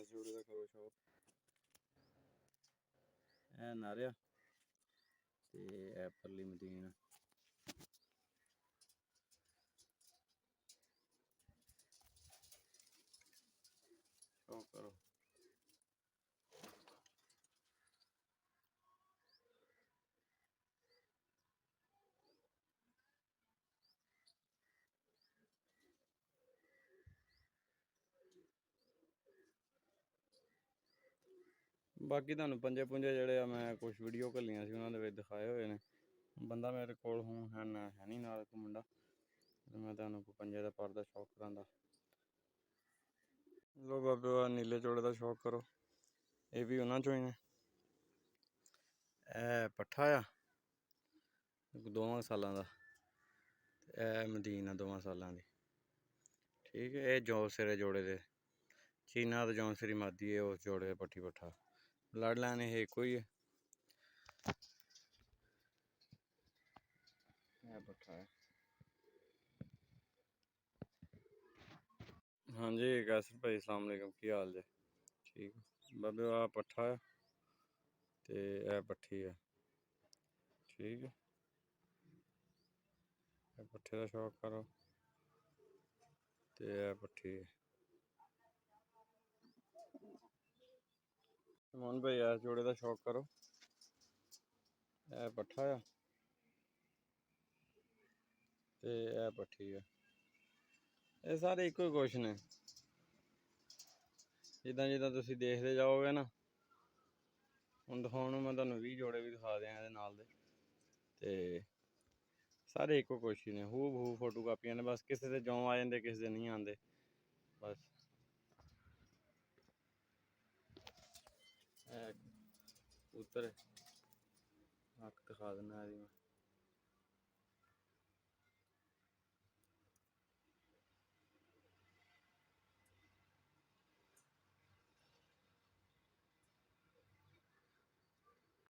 इस जोड़े का करो शौक। ए नारिया ते ए परली मदीन। शौक करो। बाकी तुहानू पंजे पुंजे जड़े मैं कुछ वीडियो घलियां सी उन्हां दे विच दिखाए हुए ने। बंदा मेरे कोल हूँ है नहीं नाल इक मुंडा, मैं तुहानू पंजे दा पर दा शौक करांदा। लो बाबे नीले जोड़े का शौक करो। ये भी उन्हां चों ही ने। ए पट्ठा आ 2 सालां दा, ए मदीन 2 सालां दी। ठीक है, ये जौ सिरे जोड़े दे चीना तो जौं सिरी मादी है उस जोड़े पट्ठी पट्ठा ब्लड लाइन ये इको ही है। पट्ठा है। हाँ जी कैसर भाई अस्सलाम वालेकुम, की हाल जे? ठीक बाबे आ पट्ठा है ते ए पट्ठी है। ठीक है, पट्ठे का शौक करो ते ए पट्ठी है। मोहन भाई इस जोड़े का शौक करो। ए पट्ठा है ते ए पट्ठी है। ये सारे इको ही कुछ ने। जिदा जिदा तुसी देखते जाओगे ना, हुण दिखाउण मैं तुहानू 20 जोड़े भी दिखा दें इहदे नाल दे ते सारे इको कुछ ही ने। हू बहू फोटो कापियां ने, बस किसी दे जौं आ जांदे किसी दे नहीं आंदे बस। कबूतर अक्क दिखा देना मैं।